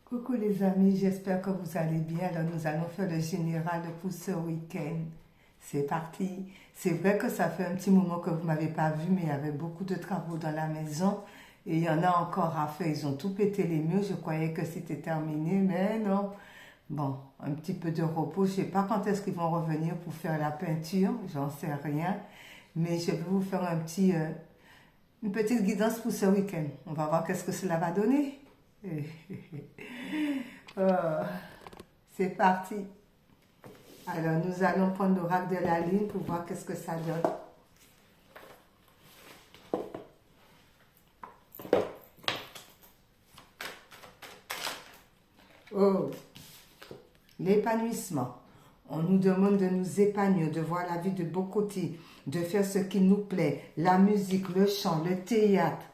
Coucou les amis, j'espère que vous allez bien. Alors nous allons faire le général pour ce week-end. C'est parti. C'est vrai que ça fait un petit moment que vous ne m'avez pas vu, mais il y avait beaucoup de travaux dans la maison. Et il y en a encore à faire. Ils ont tout pété les murs. Je croyais que c'était terminé, mais non. Bon, un petit peu de repos. Je ne sais pas quand est-ce qu'ils vont revenir pour faire la peinture. J'en sais rien. Mais je vais vous faire une petite guidance pour ce week-end. On va voir qu'est-ce que cela va donner. Oh, c'est parti. Alors, nous allons prendre l'oracle de la lune pour voir qu'est-ce que ça donne. Oh, l'épanouissement. On nous demande de nous épanouir, de voir la vie de beaux côtés, de faire ce qui nous plaît, la musique, le chant, le théâtre,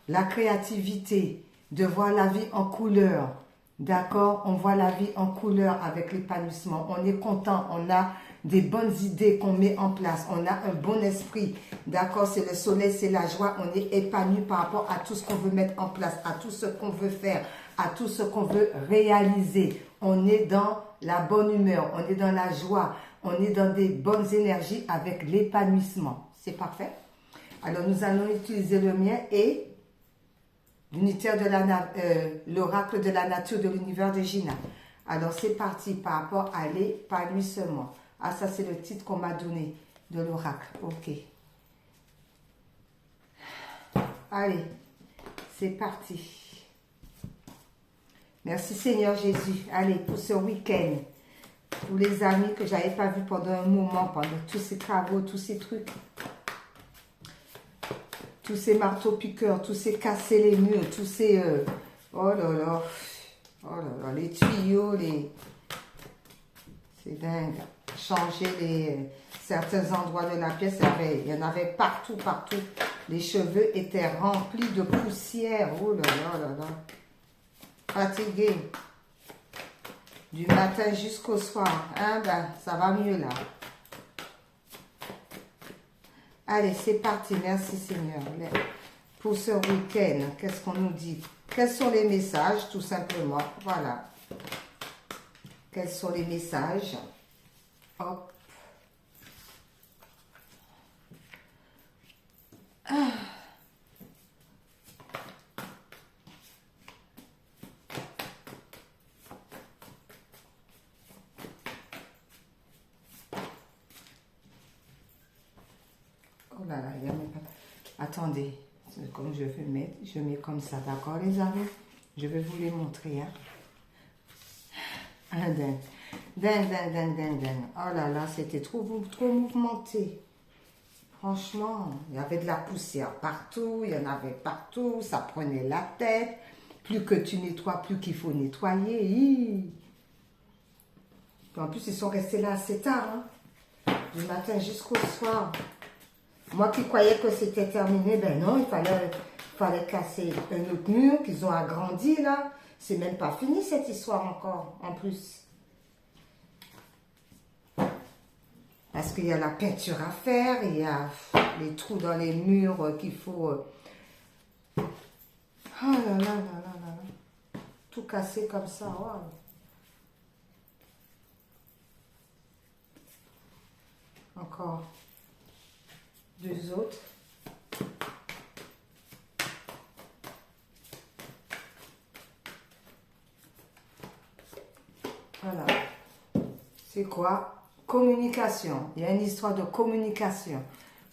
la créativité, de voir la vie en couleur. D'accord? On voit la vie en couleur avec l'épanouissement. On est content, on a des bonnes idées qu'on met en place, on a un bon esprit. D'accord? C'est le soleil, c'est la joie. On est épanoui par rapport à tout ce qu'on veut mettre en place, à tout ce qu'on veut faire, à tout ce qu'on veut réaliser. On est dans la bonne humeur, on est dans la joie, on est dans des bonnes énergies avec l'épanouissement. C'est parfait? Alors, nous allons utiliser le mien et l'unitaire de l'oracle de la nature de l'univers de Gina. Alors, c'est parti par rapport à l'épanouissement. Ah, ça, c'est le titre qu'on m'a donné de l'oracle. Ok. Allez, c'est parti. Merci Seigneur Jésus. Allez, pour ce week-end, pour les amis que je n'avais pas vus pendant un moment, pendant tous ces travaux, tous ces trucs, tous ces marteaux-piqueurs, tous ces casser les murs, tous ces... oh là là, les tuyaux, c'est dingue. Changer certains endroits de la pièce, il y en avait partout, partout. Les cheveux étaient remplis de poussière. Oh là là là là. Fatigué. Du matin jusqu'au soir. Hein, ben, ça va mieux là. Allez, c'est parti. Merci Seigneur. Pour ce week-end, qu'est-ce qu'on nous dit? Quels sont les messages, tout simplement? Voilà. Quels sont les messages? Hop. Ah. Oh là là, il n'y a même pas... Attendez, comme je vais mettre, je mets comme ça, d'accord les amis? Je vais vous les montrer. Hein? Ah, dingue. Dingue. Oh là là, c'était trop mouvementé. Franchement, il y avait de la poussière partout, il y en avait partout, ça prenait la tête. Plus que tu nettoies, plus qu'il faut nettoyer. Hi. En plus, ils sont restés là assez tard, hein? Du matin jusqu'au soir. Moi qui croyais que c'était terminé, ben non, il fallait casser un autre mur qu'ils ont agrandi là. C'est même pas fini cette histoire encore, en plus. Parce qu'il y a la peinture à faire, il y a les trous dans les murs qu'il faut... Oh là là là là là. Tout casser comme ça, wow. Encore deux autres. Voilà. C'est quoi? Communication. Il y a une histoire de communication.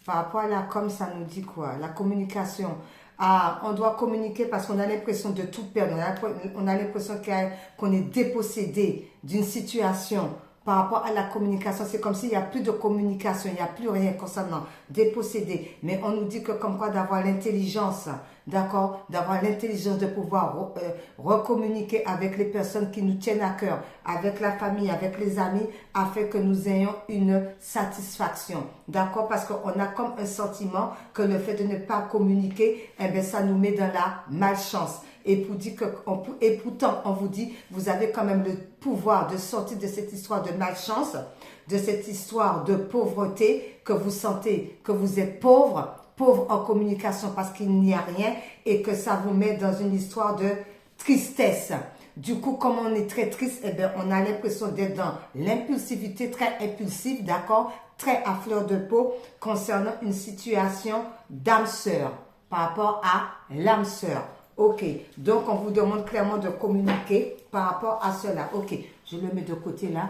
Par rapport à la com, ça nous dit quoi? La communication. Ah, on doit communiquer parce qu'on a l'impression de tout perdre. On a l'impression qu'on est dépossédé d'une situation. Par rapport à la communication, c'est comme s'il n'y a plus de communication, il n'y a plus rien concernant dépossédé. Mais on nous dit que comme quoi d'avoir l'intelligence, d'accord, d'avoir l'intelligence de pouvoir recommuniquer avec les personnes qui nous tiennent à cœur, avec la famille, avec les amis, afin que nous ayons une satisfaction. D'accord, parce qu'on a comme un sentiment que le fait de ne pas communiquer, eh bien, ça nous met dans la malchance. Et pourtant, on vous dit, vous avez quand même le pouvoir de sortir de cette histoire de malchance, de cette histoire de pauvreté, que vous sentez que vous êtes pauvre en communication parce qu'il n'y a rien et que ça vous met dans une histoire de tristesse. Du coup, comme on est très triste, eh bien, on a l'impression d'être dans l'impulsivité, très impulsive, d'accord, très à fleur de peau, concernant une situation d'âme sœur, par rapport à l'âme sœur. Ok, donc on vous demande clairement de communiquer par rapport à cela. Ok, je le mets de côté là.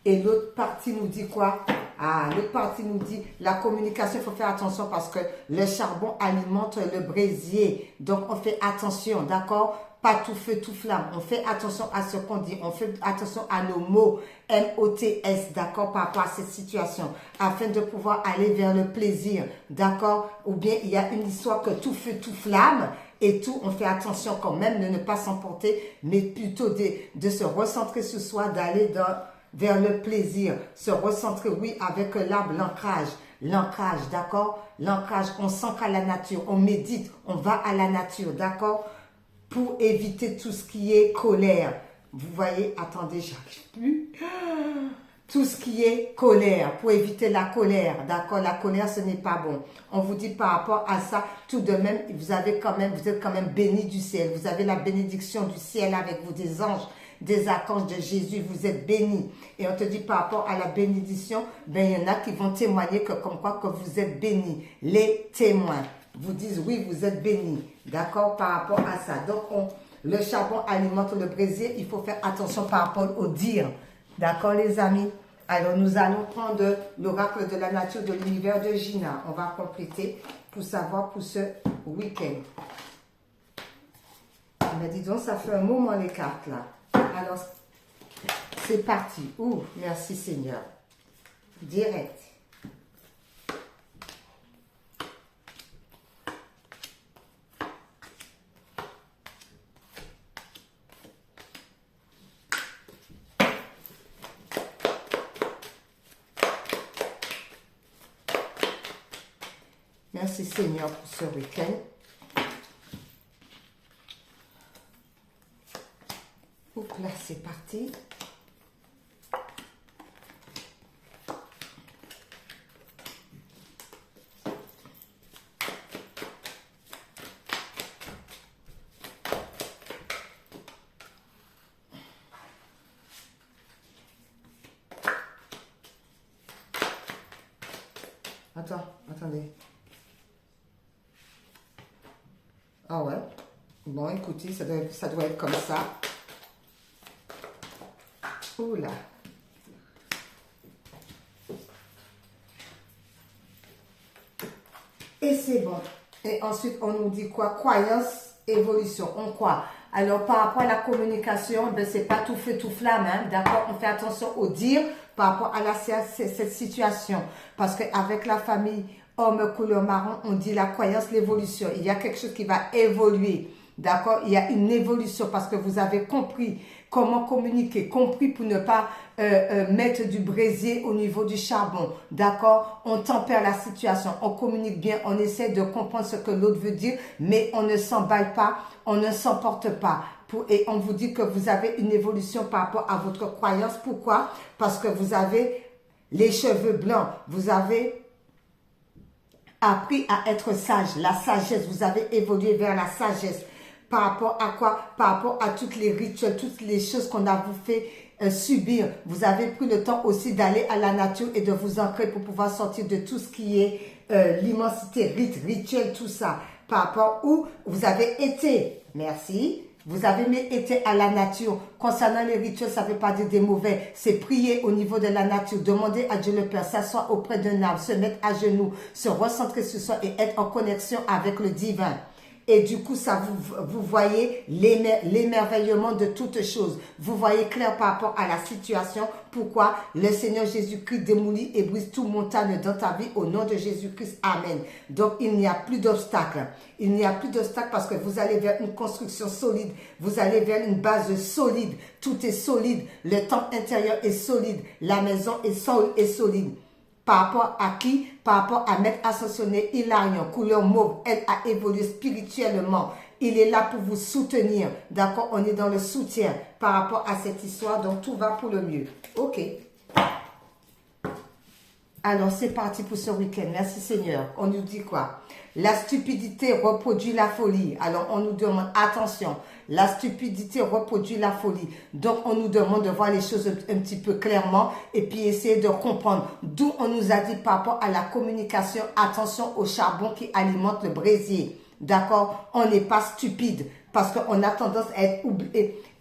Et l'autre partie nous dit quoi? Ah, l'autre partie nous dit la communication, il faut faire attention parce que le charbon alimente le brasier. Donc, on fait attention, d'accord? Pas tout feu, tout flamme. On fait attention à ce qu'on dit. On fait attention à nos mots MOTS, d'accord, par rapport à cette situation, afin de pouvoir aller vers le plaisir, d'accord? Ou bien, il y a une histoire que tout feu, tout flamme et tout. On fait attention quand même de ne pas s'emporter, mais plutôt de se recentrer sur soi, d'aller vers le plaisir, se recentrer, oui, avec l'arbre, l'ancrage, d'accord? L'ancrage, on s'ancre à la nature, on médite, on va à la nature, d'accord? Pour éviter tout ce qui est colère. Vous voyez, attendez, j'arrive plus. Tout ce qui est colère, pour éviter la colère, d'accord? La colère, ce n'est pas bon. On vous dit par rapport à ça, tout de même, vous êtes quand même béni du ciel. Vous avez la bénédiction du ciel avec vous, des anges, des archanges de Jésus, vous êtes bénis. Et on te dit par rapport à la bénédiction, ben, il y en a qui vont témoigner que comme quoi que vous êtes bénis. Les témoins vous disent oui, vous êtes bénis. D'accord, par rapport à ça. Donc, le charbon alimente le brasier. Il faut faire attention par rapport au dire. D'accord, les amis? Alors, nous allons prendre l'oracle de la nature de l'univers de Gina. On va compléter pour savoir pour ce week-end. Mais dis donc, ça fait un moment les cartes là. Alors, c'est parti. Ouh, merci Seigneur. Direct. Merci Seigneur pour ce week-end. Oups, là, c'est parti. Attendez. Ah ouais. Bon, écoutez, ça doit être comme ça. Oula. Et c'est bon. Et ensuite, on nous dit quoi? Croyance, évolution. On croit. Alors, par rapport à la communication, ben, c'est pas tout feu, tout flamme. Hein, d'accord? On fait attention au dire par rapport à cette situation. Parce qu'avec la famille homme couleur marron, on dit la croyance, l'évolution. Il y a quelque chose qui va évoluer. D'accord? Il y a une évolution parce que vous avez compris comment communiquer, compris pour ne pas mettre du brasier au niveau du charbon. D'accord? On tempère la situation, on communique bien, on essaie de comprendre ce que l'autre veut dire, mais on ne s'emballe pas, on ne s'emporte pas. Et on vous dit que vous avez une évolution par rapport à votre croyance. Pourquoi? Parce que vous avez les cheveux blancs, vous avez appris à être sage, la sagesse, vous avez évolué vers la sagesse. Par rapport à quoi? Par rapport à toutes les rituels, toutes les choses qu'on a vous fait subir. Vous avez pris le temps aussi d'aller à la nature et de vous ancrer pour pouvoir sortir de tout ce qui est l'immensité, rituel, tout ça. Par rapport où vous avez été, merci, vous avez été à la nature. Concernant les rituels, ça ne veut pas dire des mauvais. C'est prier au niveau de la nature, demander à Dieu le Père, s'asseoir auprès d'un arbre, se mettre à genoux, se recentrer sur soi et être en connexion avec le divin. Et du coup, ça vous voyez l'émerveillement de toutes choses. Vous voyez clair par rapport à la situation. Pourquoi? Le Seigneur Jésus-Christ démolit et brise toute montagne dans ta vie au nom de Jésus-Christ. Amen. Donc, il n'y a plus d'obstacle. Il n'y a plus d'obstacle parce que vous allez vers une construction solide. Vous allez vers une base solide. Tout est solide. Le temple intérieur est solide. La maison est solide. Par rapport à qui? Par rapport à Maître Ascensionné Hilarion, couleur mauve. Elle a évolué spirituellement. Il est là pour vous soutenir. D'accord? On est dans le soutien par rapport à cette histoire. Donc, tout va pour le mieux. OK. Alors, c'est parti pour ce week-end. Merci Seigneur. On nous dit quoi? La stupidité reproduit la folie. Alors, on nous demande, attention, la stupidité reproduit la folie. Donc, on nous demande de voir les choses un petit peu clairement et puis essayer de comprendre. D'où on nous a dit par rapport à la communication, attention au charbon qui alimente le brasier. D'accord? On n'est pas stupide parce qu'on a tendance à être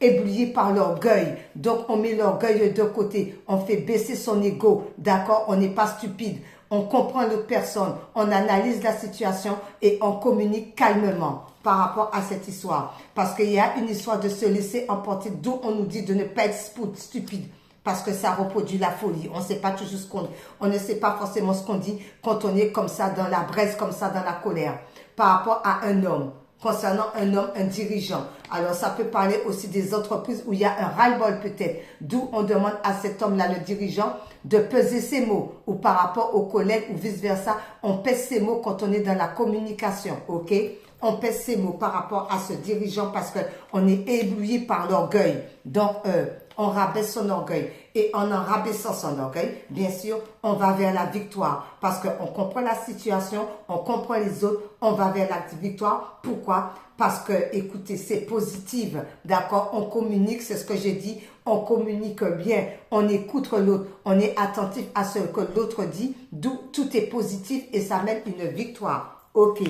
ébloui par l'orgueil. Donc, on met l'orgueil de côté. On fait baisser son ego. D'accord? On n'est pas stupide. On comprend l'autre personne. On analyse la situation et on communique calmement par rapport à cette histoire. Parce qu'il y a une histoire de se laisser emporter, d'où on nous dit de ne pas être stupide. Parce que ça reproduit la folie. On ne sait pas toujours on ne sait pas forcément ce qu'on dit quand on est comme ça dans la braise, comme ça dans la colère. Par rapport à un homme, concernant un homme, un dirigeant. Alors, ça peut parler aussi des entreprises où il y a un ras-le-bol peut-être. D'où on demande à cet homme-là, le dirigeant, de peser ses mots. Ou par rapport aux collègues ou vice-versa, on pèse ses mots quand on est dans la communication. OK? On pèse ses mots par rapport à ce dirigeant parce qu'on est ébloui par l'orgueil. Donc, on rabaisse son orgueil. Et en rabaissant son orgueil, bien sûr, on va vers la victoire. Parce qu'on comprend la situation, on comprend les autres, on va vers la victoire. Pourquoi? Parce que, écoutez, c'est positif. D'accord? On communique, c'est ce que j'ai dit. On communique bien. On écoute l'autre. On est attentif à ce que l'autre dit. D'où tout est positif et ça mène une victoire. OK.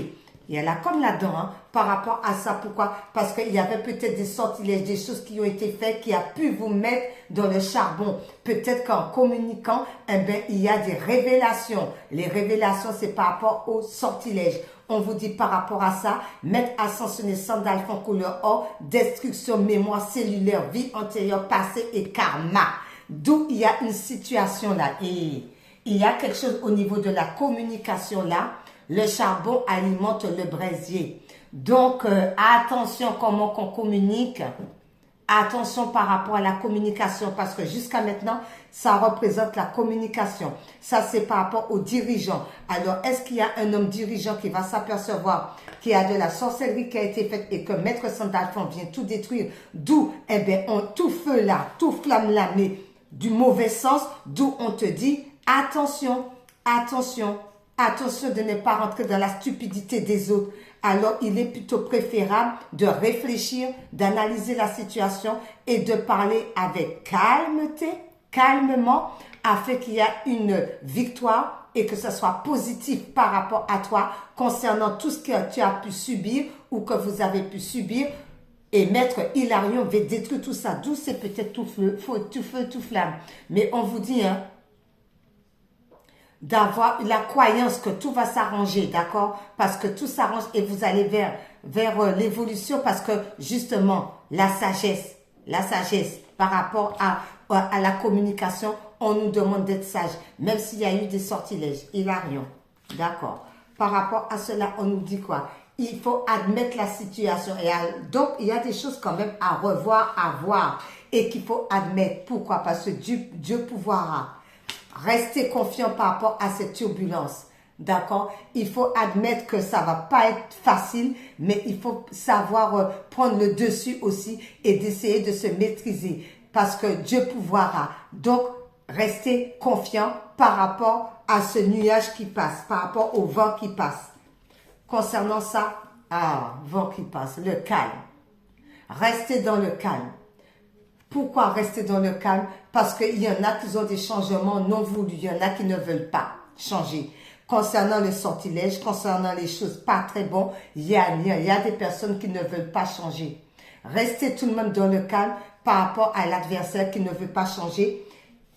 Il y a la com là-dedans, hein, par rapport à ça. Pourquoi? Parce qu'il y avait peut-être des sortilèges, des choses qui ont été faites, qui a pu vous mettre dans le charbon. Peut-être qu'en communiquant, eh bien, il y a des révélations. Les révélations, c'est par rapport aux sortilèges. On vous dit par rapport à ça, mettre ascensionné sang d'alphon couleur or, destruction, mémoire cellulaire, vie antérieure, passé et karma. D'où il y a une situation là. Et il y a quelque chose au niveau de la communication là. Le charbon alimente le brasier. Donc, attention comment qu'on communique. Attention par rapport à la communication parce que jusqu'à maintenant, ça représente la communication. Ça, c'est par rapport aux dirigeants. Alors, est-ce qu'il y a un homme dirigeant qui va s'apercevoir qu'il y a de la sorcellerie qui a été faite et que Maître Sandalphon vient tout détruire? D'où, eh bien, tout feu là, tout flamme là, mais du mauvais sens. D'où on te dit, attention, attention. Attention de ne pas rentrer dans la stupidité des autres. Alors, il est plutôt préférable de réfléchir, d'analyser la situation et de parler avec calmement, afin qu'il y ait une victoire et que ce soit positif par rapport à toi concernant tout ce que tu as pu subir ou que vous avez pu subir. Et Maître Hilarion va détruire tout ça. D'où c'est peut-être tout feu, tout flamme. Mais on vous dit, hein, d'avoir la croyance que tout va s'arranger, d'accord? Parce que tout s'arrange et vous allez vers l'évolution parce que justement, la sagesse par rapport à la communication, on nous demande d'être sage, même s'il y a eu des sortilèges. Hilarion, d'accord? Par rapport à cela, on nous dit quoi? Il faut admettre la situation. Et donc, il y a des choses quand même à revoir, à voir et qu'il faut admettre. Pourquoi? Parce que Dieu pouvoira. Restez confiant par rapport à cette turbulence. D'accord? Il faut admettre que ça va pas être facile, mais il faut savoir prendre le dessus aussi et d'essayer de se maîtriser parce que Dieu pouvoira. Donc, restez confiant par rapport à ce nuage qui passe, par rapport au vent qui passe. Concernant ça, vent qui passe, le calme. Restez dans le calme. Pourquoi rester dans le calme? Parce qu'il y en a qui ont des changements non voulus. Il y en a qui ne veulent pas changer. Concernant le sortilège, concernant les choses pas très bonnes, il y a des personnes qui ne veulent pas changer. Restez tout le monde dans le calme par rapport à l'adversaire qui ne veut pas changer,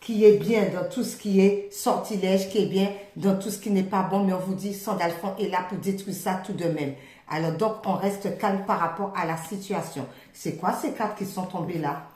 qui est bien dans tout ce qui est sortilège, qui est bien dans tout ce qui n'est pas bon. Mais on vous dit, Sandalphon est là pour détruire ça tout de même. Alors donc, on reste calme par rapport à la situation. C'est quoi ces cartes qui sont tombées là?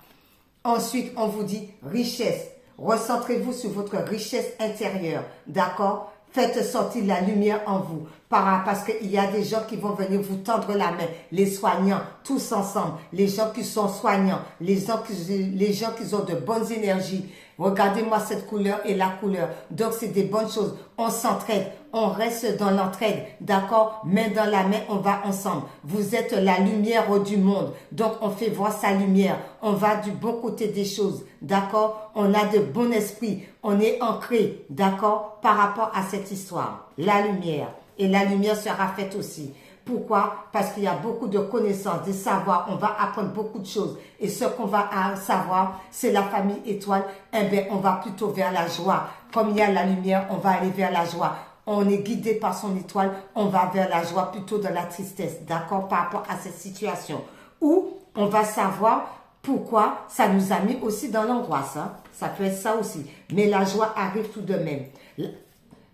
Ensuite, on vous dit richesse. Recentrez-vous sur votre richesse intérieure. D'accord? Faites sortir la lumière en vous. Parce qu'il y a des gens qui vont venir vous tendre la main. Les soignants, tous ensemble. Les gens qui sont soignants. Les gens qui ont de bonnes énergies. Regardez-moi cette couleur et la couleur. Donc, c'est des bonnes choses. On s'entraide. on reste dans l'entraide, d'accord? Main dans la main, on va ensemble. Vous êtes la lumière du monde, donc on fait voir sa lumière. On va du bon côté des choses, d'accord? On a de bon esprit, on est ancré, d'accord? Par rapport à cette histoire, la lumière. Et la lumière sera faite aussi. Pourquoi? Parce qu'il y a beaucoup de connaissances, de savoir, on va apprendre beaucoup de choses. Et ce qu'on va savoir, c'est la famille étoile. Eh bien, on va plutôt vers la joie. Comme il y a la lumière, on va aller vers la joie. On est guidé par son étoile, on va vers la joie plutôt dans la tristesse. D'accord? Par rapport à cette situation. Ou on va savoir pourquoi ça nous a mis aussi dans l'angoisse. Hein? Ça peut être ça aussi. Mais la joie arrive tout de même.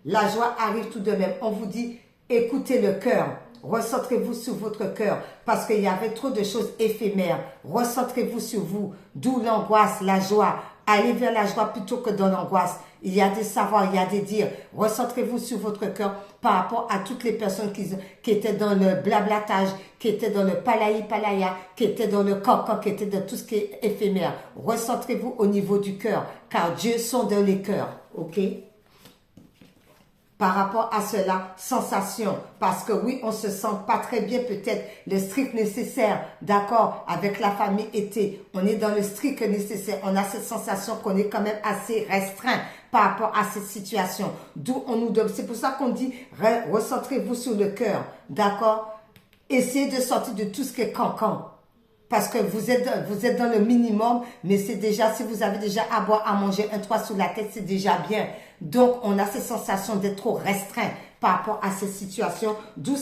La joie arrive tout de même. On vous dit, écoutez le cœur. Recentrez-vous sur votre cœur parce qu'il y avait trop de choses éphémères. Recentrez-vous sur vous. D'où l'angoisse, la joie. Allez vers la joie plutôt que dans l'angoisse. Il y a des savoirs, il y a des dires. Recentrez-vous sur votre cœur par rapport à toutes les personnes qui étaient dans le blablatage, qui étaient dans le palaya, qui étaient dans le cancan, qui étaient dans tout ce qui est éphémère. Recentrez-vous au niveau du cœur car Dieu sont dans les cœurs. Ok? Par rapport à cela, sensation, parce que oui, on se sent pas très bien peut-être, le strict nécessaire, d'accord, avec la famille été, on est dans le strict nécessaire, on a cette sensation qu'on est quand même assez restreint par rapport à cette situation, d'où on nous donne, c'est pour ça qu'on dit, recentrez-vous sur le cœur, d'accord, essayez de sortir de tout ce qui est cancan. Parce que vous êtes dans le minimum, mais c'est déjà, si vous avez déjà à boire, à manger, un toit sous la tête, c'est déjà bien. Donc, on a cette sensation d'être trop restreint par rapport à cette situation. D'où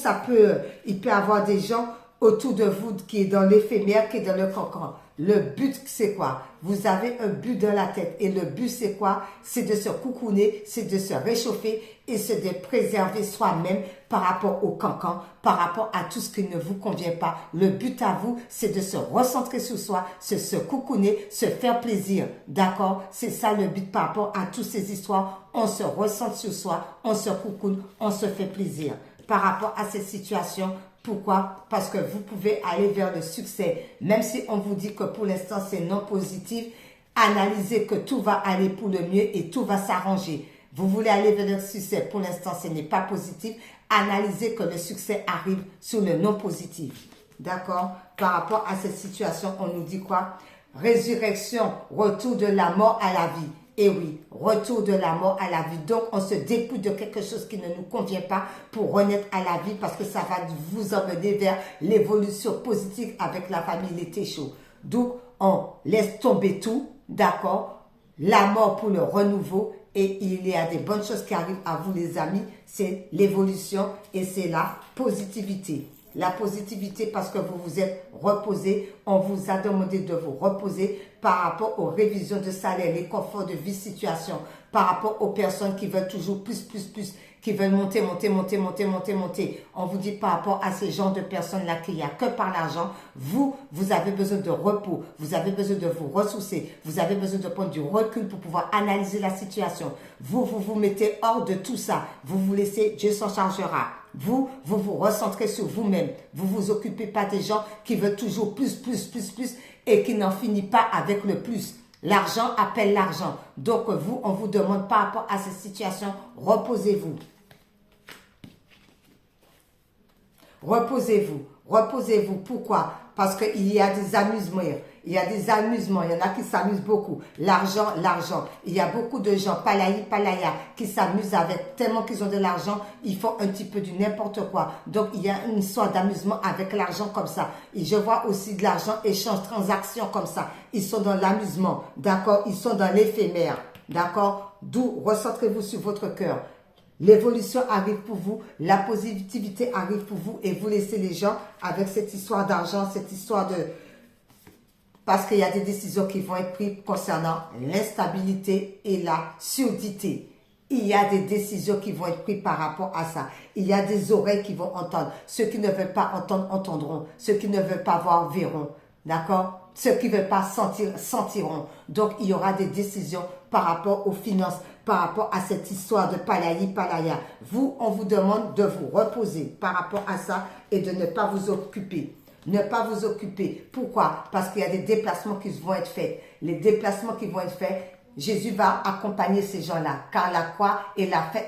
il peut y avoir des gens autour de vous qui est dans l'éphémère, qui est dans le cancan. Le but, c'est quoi? Vous avez un but dans la tête. Et le but, c'est quoi? C'est de se coucouner, c'est de se réchauffer et c'est de préserver soi-même par rapport au cancan, par rapport à tout ce qui ne vous convient pas. Le but à vous, c'est de se recentrer sur soi, se coucouner, se faire plaisir. D'accord? C'est ça le but par rapport à toutes ces histoires. On se recentre sur soi, on se coucoune, on se fait plaisir. Par rapport à cette situation, pourquoi? Parce que vous pouvez aller vers le succès. Même si on vous dit que pour l'instant c'est non positif, analysez que tout va aller pour le mieux et tout va s'arranger. Vous voulez aller vers le succès, pour l'instant ce n'est pas positif. Analysez que le succès arrive sur le non positif. D'accord? Par rapport à cette situation, on nous dit quoi? Résurrection, retour de la mort à la vie. Et oui, retour de la mort à la vie. Donc, on se dépouille de quelque chose qui ne nous convient pas pour renaître à la vie parce que ça va vous emmener vers l'évolution positive avec la famille Les Téchos. Donc, on laisse tomber tout, d'accord? La mort pour le renouveau et il y a des bonnes choses qui arrivent à vous les amis. C'est l'évolution et c'est la positivité. La positivité parce que vous vous êtes reposé, on vous a demandé de vous reposer par rapport aux révisions de salaire, les conforts de vie, situation, par rapport aux personnes qui veulent toujours plus, qui veulent monter. On vous dit par rapport à ces genres de personnes-là qu'il n'y a que par l'argent, vous avez besoin de repos, vous avez besoin de vous ressourcer, vous avez besoin de prendre du recul pour pouvoir analyser la situation. Vous mettez hors de tout ça, vous vous laissez, Dieu s'en chargera. Vous vous recentrez sur vous-même. Vous vous occupez pas des gens qui veulent toujours plus et qui n'en finissent pas avec le plus. L'argent appelle l'argent. Donc vous, on vous demande par rapport à cette situation, reposez-vous. Reposez-vous. Reposez-vous. Pourquoi? Parce qu'il y a des amusements. Il y a des amusements. Il y en a qui s'amusent beaucoup. L'argent. Il y a beaucoup de gens, palaya, qui s'amusent avec, tellement qu'ils ont de l'argent, ils font un petit peu du n'importe quoi. Donc, il y a une histoire d'amusement avec l'argent comme ça. Et je vois aussi de l'argent, échange, transaction comme ça. Ils sont dans l'amusement. D'accord? Ils sont dans l'éphémère. D'accord? D'où recentrez-vous sur votre cœur. L'évolution arrive pour vous, la positivité arrive pour vous et vous laissez les gens avec cette histoire d'argent, cette histoire de... Parce qu'il y a des décisions qui vont être prises concernant l'instabilité et la surdité. Il y a des décisions qui vont être prises par rapport à ça. Il y a des oreilles qui vont entendre. Ceux qui ne veulent pas entendre, entendront. Ceux qui ne veulent pas voir, verront. D'accord? Ceux qui ne veulent pas sentir, sentiront. Donc, il y aura des décisions par rapport aux finances, par rapport à cette histoire de palaya. Vous, on vous demande de vous reposer par rapport à ça et de ne pas vous occuper. Ne pas vous occuper. Pourquoi? Parce qu'il y a des déplacements qui vont être faits. Les déplacements qui vont être faits, Jésus va accompagner ces gens-là, car la croix est la fin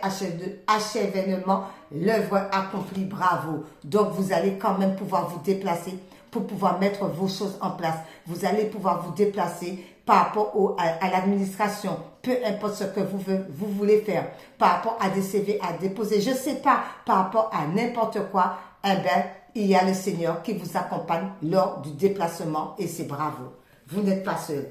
achèvement, l'œuvre accomplie, bravo. Donc vous allez quand même pouvoir vous déplacer pour pouvoir mettre vos choses en place. Vous allez pouvoir vous déplacer par rapport à l'administration, peu importe ce que vous voulez faire, par rapport à des CV à déposer, je ne sais pas, par rapport à n'importe quoi, eh bien, il y a le Seigneur qui vous accompagne lors du déplacement et c'est bravo. Vous n'êtes pas seul.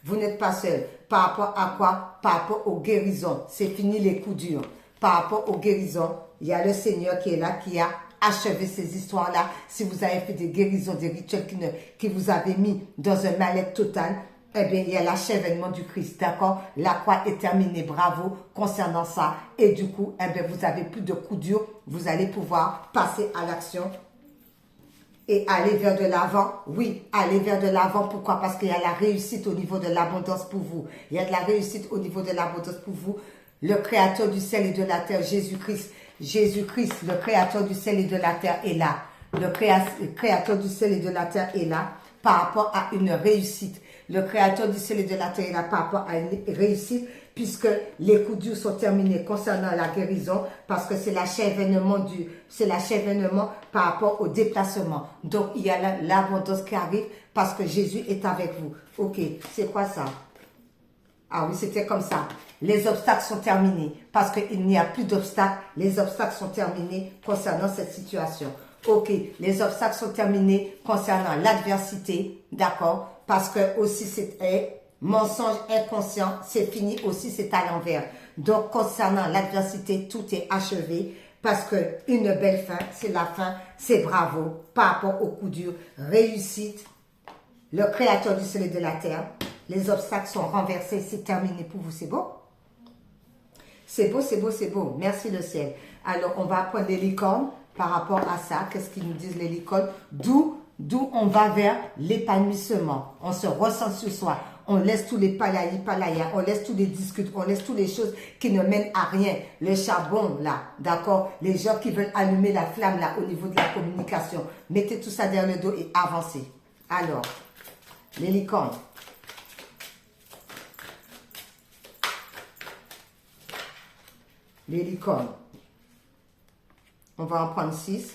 Vous n'êtes pas seul. Par rapport à quoi? Par rapport aux guérisons. C'est fini les coups durs. Par rapport aux guérisons, il y a le Seigneur qui est là, qui a achevé ces histoires-là. Si vous avez fait des guérisons, des rituels qui vous avaient mis dans un mal-être total, eh bien, il y a l'achèvement du Christ, d'accord? La croix est terminée, bravo, concernant ça. Et du coup, eh bien, vous n'avez plus de coups durs. Vous allez pouvoir passer à l'action et aller vers de l'avant. Oui, aller vers de l'avant. Pourquoi? Parce qu'il y a la réussite au niveau de l'abondance pour vous. Il y a de la réussite au niveau de l'abondance pour vous. Le créateur du ciel et de la terre, Jésus-Christ. Jésus-Christ, le créateur du ciel et de la terre est là. Le créateur du ciel et de la terre est là par rapport à une réussite. Le créateur du ciel et de la terre est là par rapport à une réussite, puisque les coups durs sont terminés concernant la guérison, parce que c'est l'achèvement par rapport au déplacement. Donc, il y a l'abondance qui arrive parce que Jésus est avec vous. Ok, c'est quoi ça? Ah oui, c'était comme ça. Les obstacles sont terminés parce qu'il n'y a plus d'obstacles. Les obstacles sont terminés concernant cette situation. Ok, les obstacles sont terminés concernant l'adversité, d'accord? Parce que aussi c'est mensonge inconscient, c'est fini aussi, c'est à l'envers. Donc concernant l'adversité, tout est achevé parce que une belle fin, c'est la fin, c'est bravo par rapport au coup dur. Réussite, le créateur du ciel et de la terre, les obstacles sont renversés, c'est terminé pour vous, c'est beau? C'est beau, c'est beau, c'est beau. Merci le ciel. Alors on va prendre les licornes par rapport à ça. Qu'est-ce qu'ils nous disent les licornes? D'où on va vers l'épanouissement. On se ressent sur soi. On laisse tous les palaya, on laisse tous les discutes, on laisse toutes les choses qui ne mènent à rien. Le charbon, là, d'accord? Les gens qui veulent allumer la flamme, là, au niveau de la communication. Mettez tout ça derrière le dos et avancez. Alors, les licornes. Les licornes. On va en prendre 6.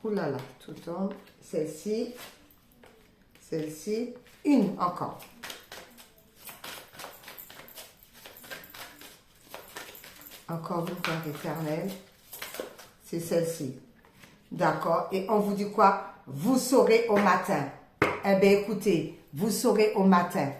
Ouh là là, tout tombe. Celle-ci, une encore. Encore une Père éternel. C'est celle-ci. D'accord. Et on vous dit quoi? Vous saurez au matin. Eh bien, écoutez, vous saurez au matin.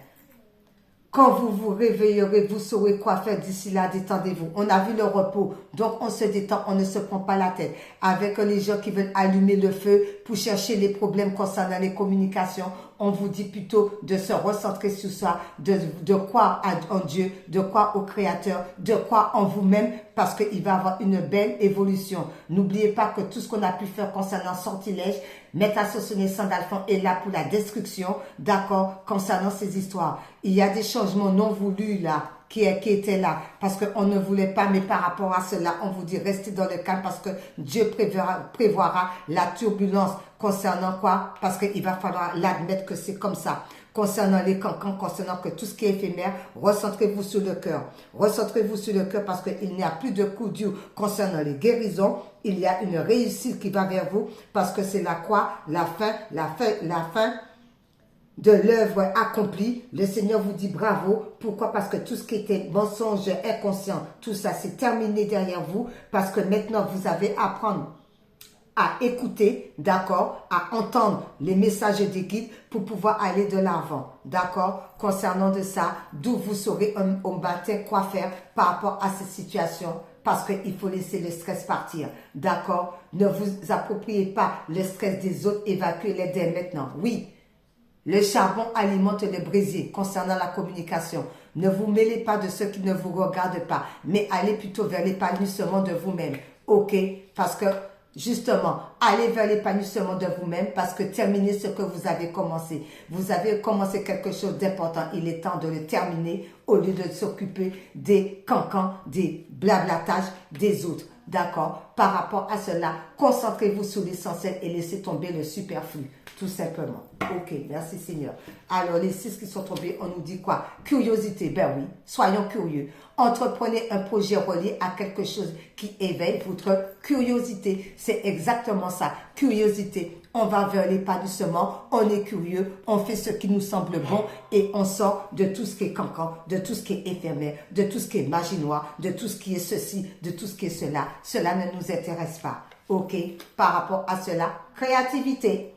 Quand vous vous réveillerez, vous saurez quoi faire d'ici là, détendez-vous. On a vu le repos, donc on se détend, on ne se prend pas la tête. Avec les gens qui veulent allumer le feu pour chercher les problèmes concernant les communications, on vous dit plutôt de se recentrer sur soi, de croire en Dieu, de croire au Créateur, de croire en vous-même, parce qu'il va y avoir une belle évolution. N'oubliez pas que tout ce qu'on a pu faire concernant sortilège, mettre à saucissonner sang d'Alphon est là pour la destruction, d'accord, concernant ces histoires. Il y a des changements non voulus là, qui étaient là, parce qu'on ne voulait pas, mais par rapport à cela, on vous dit restez dans le calme, parce que Dieu prévoira la turbulence concernant quoi? Parce qu'il va falloir l'admettre que c'est comme ça. Concernant les cancans, concernant que tout ce qui est éphémère, recentrez-vous sur le cœur. Recentrez-vous sur le cœur parce qu'il n'y a plus de coups durs concernant les guérisons. Il y a une réussite qui va vers vous parce que c'est la croix, la fin de l'œuvre accomplie. Le Seigneur vous dit bravo. Pourquoi? Parce que tout ce qui était mensonge inconscient, tout ça c'est terminé derrière vous parce que maintenant vous avez à apprendre à écouter, d'accord, à entendre les messages des guides pour pouvoir aller de l'avant, d'accord, concernant de ça, d'où vous saurez au matin quoi faire par rapport à cette situation, parce qu'il faut laisser le stress partir, d'accord, ne vous appropriez pas le stress des autres, évacuez-les dès maintenant, oui, le charbon alimente le brasier concernant la communication. Ne vous mêlez pas de ceux qui ne vous regardent pas, mais allez plutôt vers l'épanouissement de vous-même. Ok? Parce que, justement, allez vers l'épanouissement de vous-même parce que terminez ce que vous avez commencé. Vous avez commencé quelque chose d'important. Il est temps de le terminer au lieu de s'occuper des cancans, des blablatages des autres. d'accord? Par rapport à cela, concentrez-vous sur l'essentiel et laissez tomber le superflu, tout simplement. Ok, merci Seigneur. Alors, les 6 qui sont tombés, on nous dit quoi? Curiosité, ben oui, soyons curieux. Entreprenez un projet relié à quelque chose qui éveille votre curiosité. C'est exactement ça, curiosité. On va vers l'épanouissement, on est curieux, on fait ce qui nous semble bon et on sort de tout ce qui est cancan, de tout ce qui est éphémère, de tout ce qui est magie noire, de tout ce qui est ceci, de tout ce qui est cela. Cela ne nous intéresse pas. Ok, par rapport à cela, créativité.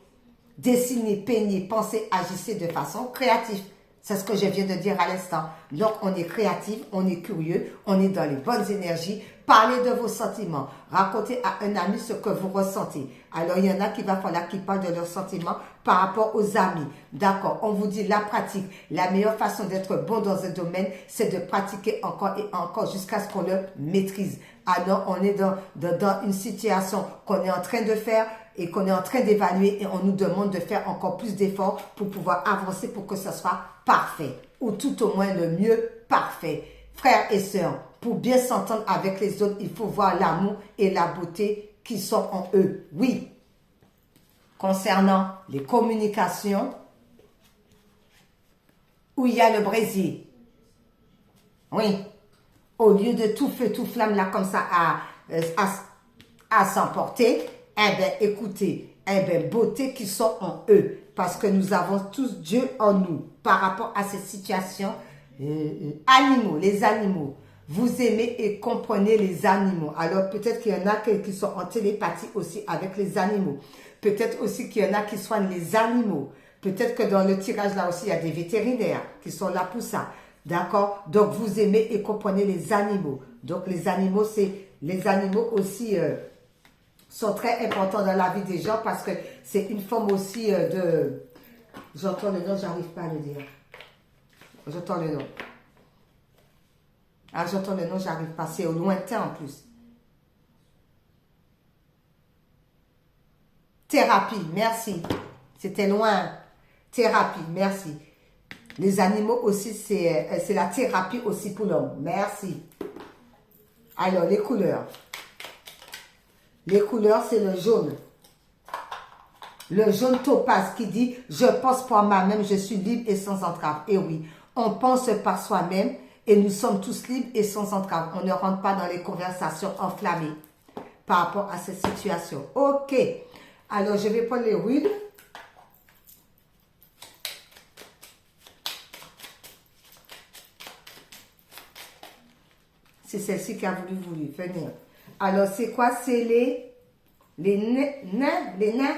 Dessinez, peignez, pensez, agissez de façon créative. C'est ce que je viens de dire à l'instant. Donc, on est créatif, on est curieux, on est dans les bonnes énergies. Parlez de vos sentiments. Racontez à un ami ce que vous ressentez. Alors, il y en a qui va falloir qu'ils parlent de leurs sentiments par rapport aux amis. D'accord, on vous dit la pratique. La meilleure façon d'être bon dans un domaine, c'est de pratiquer encore et encore jusqu'à ce qu'on le maîtrise. Alors, on est dans une situation qu'on est en train de faire et qu'on est en train d'évaluer et on nous demande de faire encore plus d'efforts pour pouvoir avancer pour que ce soit parfait ou tout au moins le mieux parfait. Frères et sœurs, pour bien s'entendre avec les autres, il faut voir l'amour et la beauté qui sont en eux. Oui, concernant les communications, où il y a le Brésil. Oui, au lieu de tout feu, tout flamme là comme ça à s'emporter, eh bien, écoutez, eh bien, beauté qui sont en eux. Parce que nous avons tous Dieu en nous. Par rapport à cette situation, animaux, les animaux. Vous aimez et comprenez les animaux. Alors, peut-être qu'il y en a qui sont en télépathie aussi avec les animaux. Peut-être aussi qu'il y en a qui soignent les animaux. Peut-être que dans le tirage là aussi, il y a des vétérinaires qui sont là pour ça. D'accord? Donc, vous aimez et comprenez les animaux. Donc, les animaux, c'est les animaux aussi... sont très importants dans la vie des gens parce que c'est une forme aussi de... J'entends le nom, j'arrive pas à le dire. J'entends le nom. Ah, j'entends le nom, j'arrive pas. C'est au lointain en plus. Thérapie, merci. C'était loin. Thérapie, merci. Les animaux aussi, c'est la thérapie aussi pour l'homme. Merci. Alors, les couleurs. Les couleurs, c'est le jaune. Le jaune topaz qui dit « Je pense par moi-même, je suis libre et sans entrave ». Et oui, on pense par soi-même et nous sommes tous libres et sans entrave. On ne rentre pas dans les conversations enflammées par rapport à cette situation. Ok. Alors, je vais prendre les runes. C'est celle-ci qui a voulu venir. Alors, c'est quoi? C'est les nains.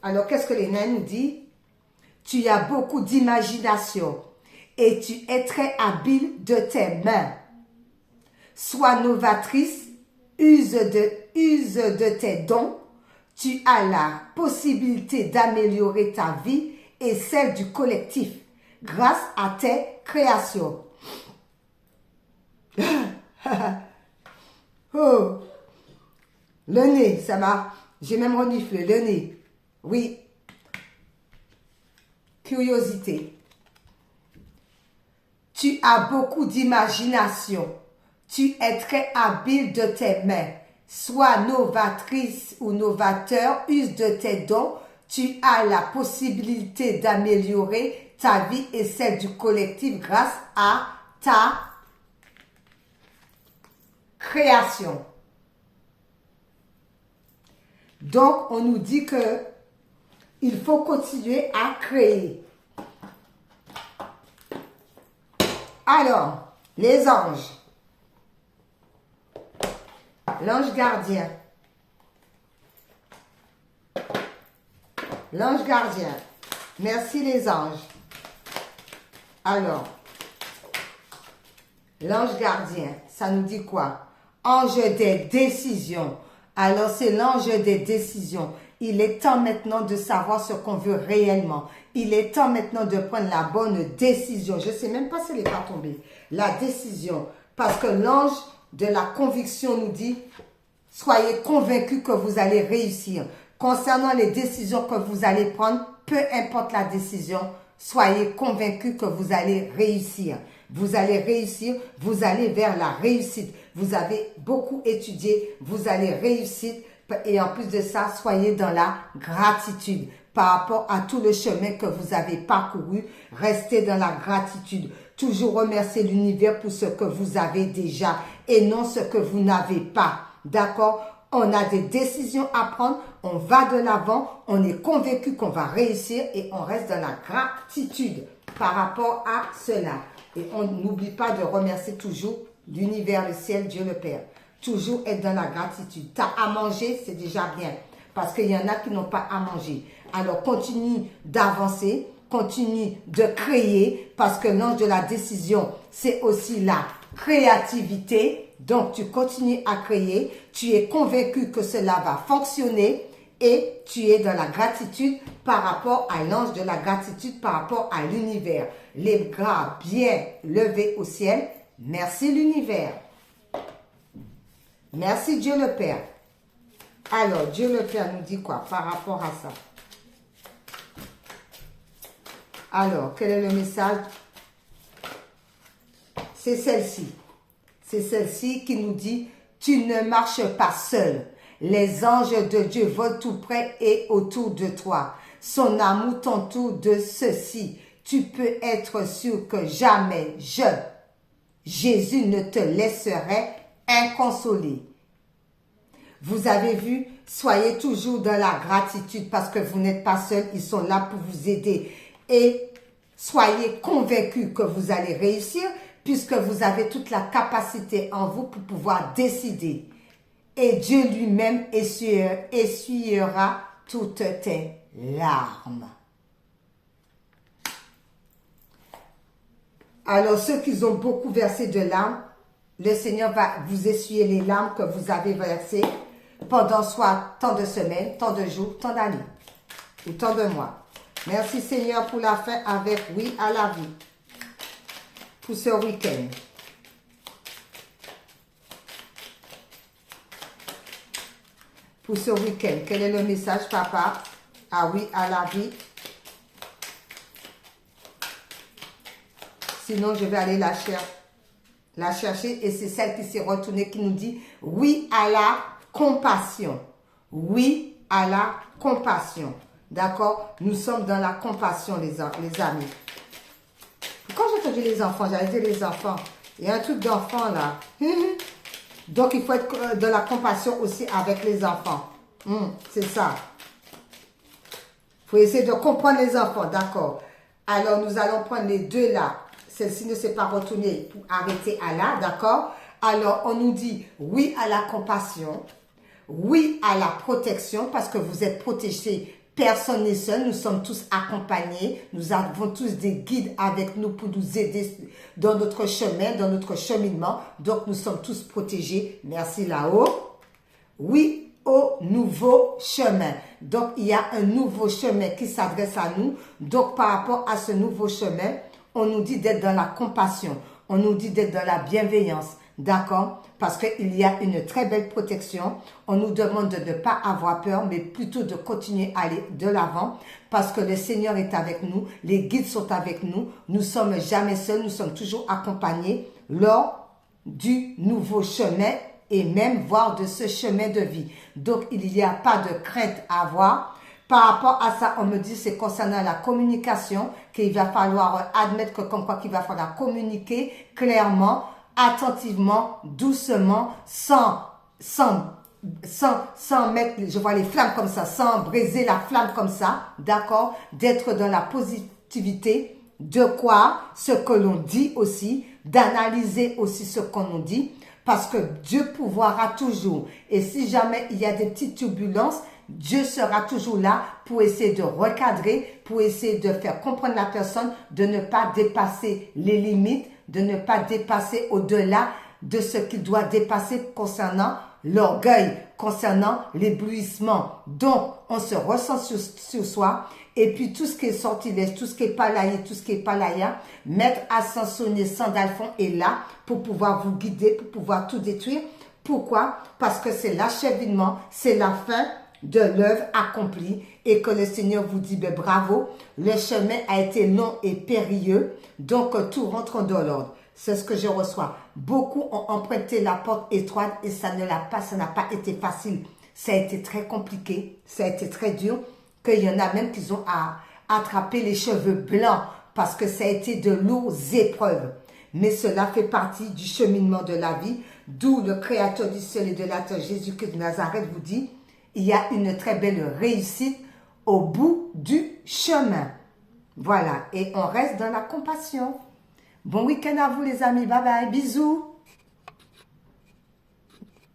Alors, qu'est-ce que les nains nous disent? Tu as beaucoup d'imagination et tu es très habile de tes mains. Sois novatrice, use de tes dons. Tu as la possibilité d'améliorer ta vie et celle du collectif grâce à tes créations. Oh, le nez, ça m'a... J'ai même reniflé le nez. Oui. Curiosité. Tu as beaucoup d'imagination. Tu es très habile de tes mains. Sois novatrice ou novateur, use de tes dons. Tu as la possibilité d'améliorer ta vie et celle du collectif grâce à ta création. Donc, on nous dit que il faut continuer à créer. Alors, les anges. L'ange gardien. L'ange gardien. Merci les anges. Alors, l'ange gardien, ça nous dit quoi? Ange des décisions. Alors, c'est l'ange des décisions. Il est temps maintenant de savoir ce qu'on veut réellement. Il est temps maintenant de prendre la bonne décision. Je ne sais même pas si elle n'est pas tombée. La décision. Parce que l'ange de la conviction nous dit, soyez convaincus que vous allez réussir. Concernant les décisions que vous allez prendre, peu importe la décision, soyez convaincus que vous allez réussir. Vous allez réussir, vous allez vers la réussite. Vous avez beaucoup étudié, vous allez réussir. Et en plus de ça, soyez dans la gratitude par rapport à tout le chemin que vous avez parcouru. Restez dans la gratitude. Toujours remercier l'univers pour ce que vous avez déjà et non ce que vous n'avez pas. D'accord? On a des décisions à prendre, on va de l'avant, on est convaincu qu'on va réussir et on reste dans la gratitude par rapport à cela. Et on n'oublie pas de remercier toujours l'univers, le ciel, Dieu le Père. Toujours être dans la gratitude. Tu as à manger, c'est déjà bien. Parce qu'il y en a qui n'ont pas à manger. Alors continue d'avancer, continue de créer, parce que l'ange de la décision, c'est aussi la créativité. Donc tu continues à créer, tu es convaincu que cela va fonctionner et tu es dans la gratitude par rapport à l'ange de la gratitude, par rapport à l'univers. Les bras bien levés au ciel. Merci l'univers. Merci Dieu le Père. Alors, Dieu le Père nous dit quoi par rapport à ça? Alors, quel est le message? C'est celle-ci. C'est celle-ci qui nous dit, tu ne marches pas seul. Les anges de Dieu volent tout près et autour de toi. Son amour t'entoure de ceci. Tu peux être sûr que jamais Jésus ne te laisserait inconsolé. Vous avez vu, soyez toujours dans la gratitude parce que vous n'êtes pas seul, ils sont là pour vous aider. Et soyez convaincus que vous allez réussir puisque vous avez toute la capacité en vous pour pouvoir décider. Et Dieu lui-même essuiera toutes tes larmes. Alors ceux qui ont beaucoup versé de larmes, le Seigneur va vous essuyer les larmes que vous avez versées pendant soit tant de semaines, tant de jours, tant d'années ou tant de mois. Merci Seigneur pour la fin avec oui à la vie. Pour ce week-end. Pour ce week-end, quel est le message, papa? Ah oui à la vie. Sinon, je vais aller la chercher et c'est celle qui s'est retournée qui nous dit oui à la compassion. Oui à la compassion. D'accord? Nous sommes dans la compassion, les amis. Quand j'ai entendu les enfants, j'allais dire les enfants. Il y a un truc d'enfant là. Donc, il faut être dans la compassion aussi avec les enfants. C'est ça. Il faut essayer de comprendre les enfants, d'accord? Alors, nous allons prendre les deux là. Celle-ci ne s'est pas retournée pour arrêter à là, d'accord? Alors, on nous dit oui à la compassion, oui à la protection, parce que vous êtes protégés. Personne n'est seul, nous sommes tous accompagnés, nous avons tous des guides avec nous pour nous aider dans notre chemin, dans notre cheminement. Donc, nous sommes tous protégés. Merci là-haut. Oui au nouveau chemin. Donc, il y a un nouveau chemin qui s'adresse à nous. Donc, par rapport à ce nouveau chemin, on nous dit d'être dans la compassion. On nous dit d'être dans la bienveillance. D'accord? Parce qu'il y a une très belle protection. On nous demande de ne pas avoir peur, mais plutôt de continuer à aller de l'avant. Parce que le Seigneur est avec nous. Les guides sont avec nous. Nous ne sommes jamais seuls. Nous sommes toujours accompagnés lors du nouveau chemin et même voire de ce chemin de vie. Donc, il n'y a pas de crainte à avoir. Par rapport à ça, on me dit c'est concernant la communication qu'il va falloir admettre que comme quoi qu'il va falloir communiquer clairement, attentivement, doucement, sans mettre, je vois les flammes comme ça, sans briser la flamme comme ça, d'accord? D'être dans la positivité, de quoi ce que l'on dit aussi, d'analyser aussi ce qu'on nous dit, parce que Dieu pourvoira toujours. Et si jamais il y a des petites turbulences, Dieu sera toujours là pour essayer de recadrer, pour essayer de faire comprendre la personne, de ne pas dépasser les limites, de ne pas dépasser au-delà de ce qu'il doit dépasser concernant l'orgueil, concernant l'éblouissement. Donc, on se ressent sur soi et puis tout ce qui est sortilège, tout ce qui est palaïe, tout ce qui est palaya, Maître Ascensionné Sandalphon est là pour pouvoir vous guider, pour pouvoir tout détruire. Pourquoi? Parce que c'est l'achèvement, c'est la fin de l'œuvre accomplie et que le Seigneur vous dit ben, bravo, le chemin a été long et périlleux, donc tout rentre dans l'ordre. c'est ce que je reçois. Beaucoup ont emprunté la porte étroite et ça n'a pas été facile. Ça a été très compliqué, ça a été très dur, qu'il y en a même qui ont attrapé les cheveux blancs parce que ça a été de lourdes épreuves. Mais cela fait partie du cheminement de la vie, d'où le Créateur du ciel et de la terre, Jésus-Christ de Nazareth, vous dit, il y a une très belle réussite au bout du chemin. Voilà, et on reste dans la compassion. Bon week-end à vous les amis, bye bye, bisous.